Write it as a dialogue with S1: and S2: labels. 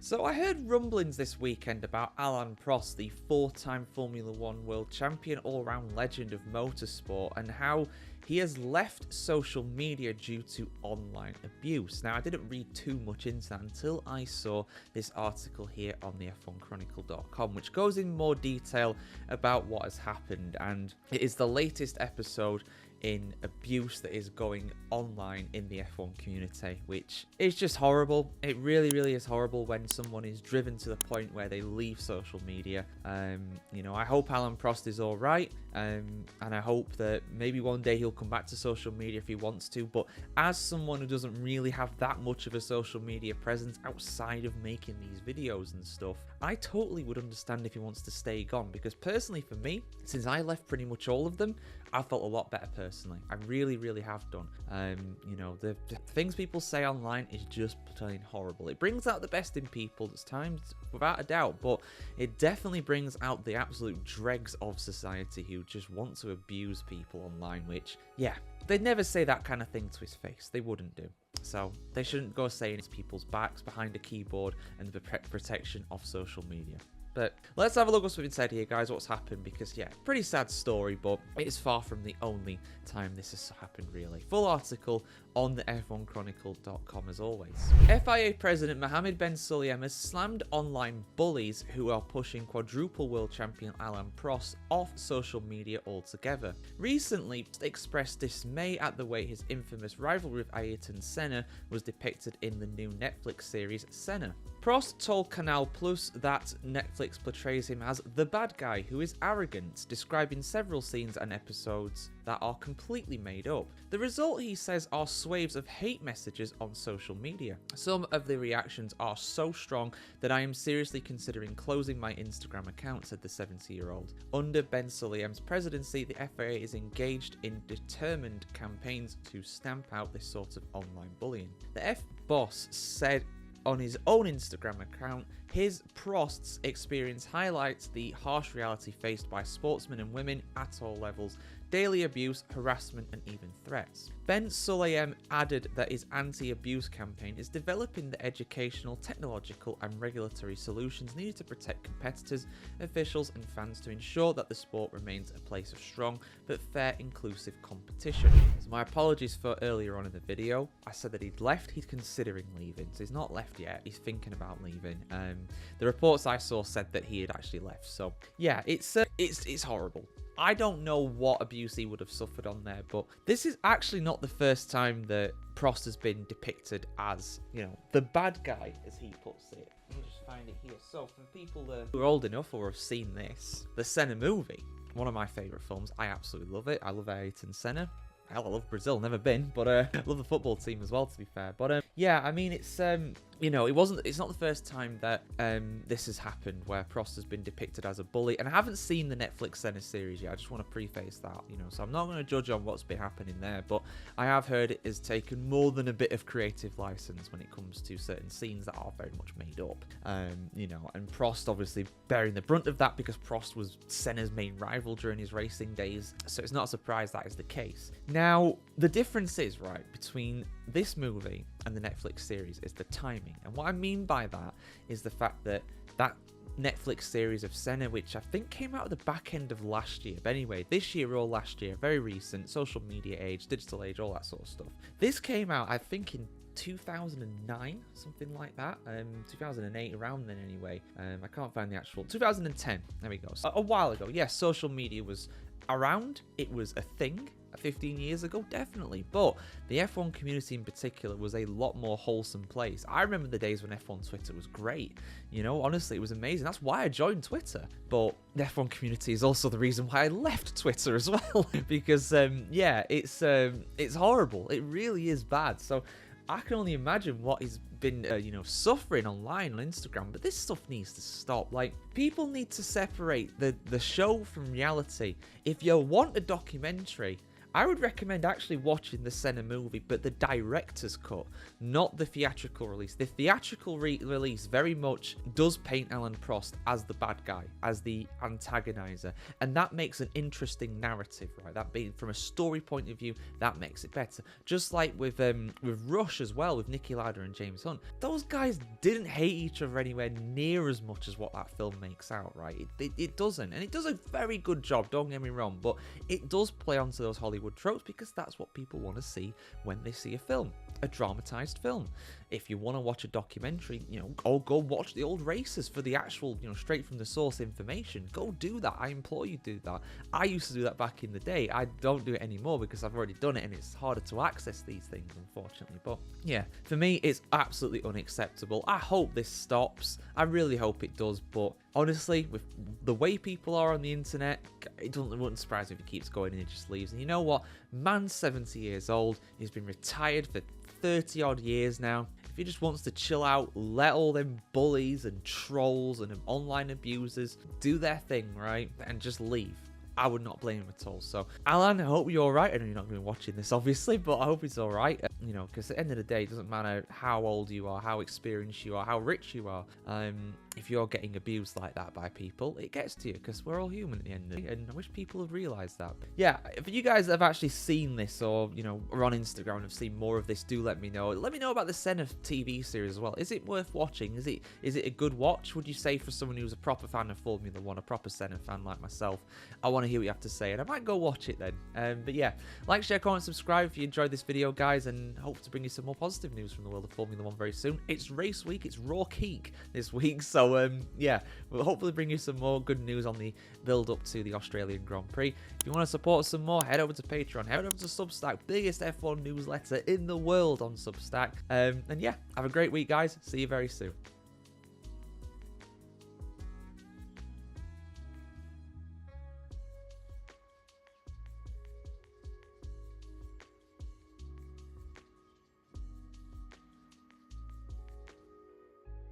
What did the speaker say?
S1: So I heard rumblings this weekend about Alain Prost, the 4-time Formula 1 world champion, all-round legend of motorsport, and how he has left social media due to online abuse. Now, I didn't read too much into that until I saw this article here on the F1Chronicle.com, which goes in more detail about what has happened, and it is the latest episode in abuse that is going online in the F1 community, which is just horrible. It really, really is horrible when someone is driven to the point where they leave social media. You know, I hope Alain Prost is all right, and I hope that maybe one day he'll come back to social media if he wants to, but as someone who doesn't really have that much of a social media presence outside of making these videos and stuff, I totally would understand if he wants to stay gone, because personally for me, since I left pretty much all of them, I felt a lot better personally. I really, really have done. You know, the things people say online is just plain horrible. It brings out the best in people at times, without a doubt, but it definitely brings out the absolute dregs of society who just want to abuse people online, which, yeah, they'd never say that kind of thing to his face. They wouldn't do. So they shouldn't go saying it's people's backs behind a keyboard and the protection of social media. But let's have a look what's been said here, guys, what's happened, because, yeah, pretty sad story, but it is far from the only time this has happened, really. Full article on the F1Chronicle.com, as always. FIA President Mohammed Ben Sulayem has slammed online bullies who are pushing quadruple world champion Alain Prost off social media altogether. Recently, expressed dismay at the way his infamous rivalry with Ayrton Senna was depicted in the new Netflix series Senna. Prost told Canal Plus that Netflix portrays him as the bad guy who is arrogant, describing several scenes and episodes that are completely made up. The result, he says, are swaves of hate messages on social media. Some of the reactions are so strong that I am seriously considering closing my Instagram account, said the 70-year-old. Under Ben Sulayem's presidency, the FIA is engaged in determined campaigns to stamp out this sort of online bullying. The F-Boss said on his own Instagram account, his Prost's experience highlights the harsh reality faced by sportsmen and women at all levels, daily abuse, harassment, and even threats. Ben Sulayem added that his anti-abuse campaign is developing the educational, technological, and regulatory solutions needed to protect competitors, officials, and fans to ensure that the sport remains a place of strong but fair, inclusive competition. So my apologies for earlier on in the video. I said that he'd left, he's considering leaving, so he's not left yet, he's thinking about leaving. The reports I saw said that he had actually left, so yeah, it's horrible. I don't know what abuse he would have suffered on there, but this is actually not the first time that Prost has been depicted as, you know, the bad guy, as he puts it. Let me just find it here. So, for people who are old enough or have seen this, the Senna movie, one of my favourite films. I absolutely love it. I love Ayrton Senna. Hell, I love Brazil, never been, but I love the football team as well, to be fair. But yeah, I mean, it's you know, it's not the first time that this has happened where Prost has been depicted as a bully, and I haven't seen the Netflix Senna series yet. I just want to preface that, you know, so I'm not going to judge on what's been happening there, but I have heard it has taken more than a bit of creative license when it comes to certain scenes that are very much made up, you know, and Prost obviously bearing the brunt of that because Prost was Senna's main rival during his racing days, so it's not a surprise that is the case. Now, the difference is, right, between this movie and the Netflix series is the timing. And what I mean by that is the fact that that Netflix series of Senna, which I think came out at the back end of last year, but anyway, this year or last year, very recent, social media age, digital age, all that sort of stuff. This came out, I think, in 2009, something like that, 2008, around then anyway. I can't find the actual, 2010, there we go. So, a while ago, yes, social media was around, it was a thing 15 years ago, definitely, but the F1 community in particular was a lot more wholesome place. I remember the days when F1 Twitter was great, you know, honestly, it was amazing. That's why I joined Twitter, but the F1 community is also the reason why I left Twitter as well, because yeah, it's horrible. It really is bad. So I can only imagine what he's been, you know, suffering online on Instagram, but this stuff needs to stop. Like, people need to separate the show from reality. If you want a documentary, I would recommend actually watching the Senna movie, but the director's cut, not the theatrical release. The theatrical release very much does paint Alain Prost as the bad guy, as the antagonizer, and that makes an interesting narrative, right? That being from a story point of view, that makes it better. Just like with Rush as well, with Niki Lauda and James Hunt, those guys didn't hate each other anywhere near as much as what that film makes out, right? It doesn't, and it does a very good job, don't get me wrong, but it does play onto those Hollywood tropes because that's what people want to see when they see a film, a dramatized film. If you want to watch a documentary, you know, go watch the old races for the actual, you know, straight from the source information. Go do that. I implore you to do that. I used to do that back in the day. I don't do it anymore because I've already done it and it's harder to access these things, unfortunately. But yeah, for me, it's absolutely unacceptable. I hope this stops. I really hope it does. But honestly, with the way people are on the internet, it wouldn't surprise me if he keeps going and he just leaves. And you know what? Man's 70 years old. He's been retired for 30 odd years now. If he just wants to chill out, let all them bullies and trolls and online abusers do their thing, right? And just leave. I would not blame him at all. So, Alain, I hope you're alright. I know you're not going to be watching this, obviously, but I hope he's alright. You know, because at the end of the day, it doesn't matter how old you are, how experienced you are, how rich you are. If you're getting abused like that by people, it gets to you because we're all human at the end of the day, and I wish people have realised that. Yeah, if you guys have actually seen this or, you know, are on Instagram and have seen more of this, do let me know. Let me know about the Senna TV series as well. Is it worth watching? Is it a good watch, would you say, for someone who's a proper fan of Formula 1, a proper Senna fan like myself? I want to hear what you have to say, and I might go watch it then. But yeah, like, share, comment, subscribe if you enjoyed this video, guys, and hope to bring you some more positive news from the world of Formula 1 very soon. It's race week, it's Raw Geek this week, so yeah, we'll hopefully bring you some more good news on the build up to the Australian Grand Prix. If you want to support us some more, head over to Patreon, head over to Substack, biggest F1 newsletter in the world on Substack. And yeah, have a great week, guys. See you very soon.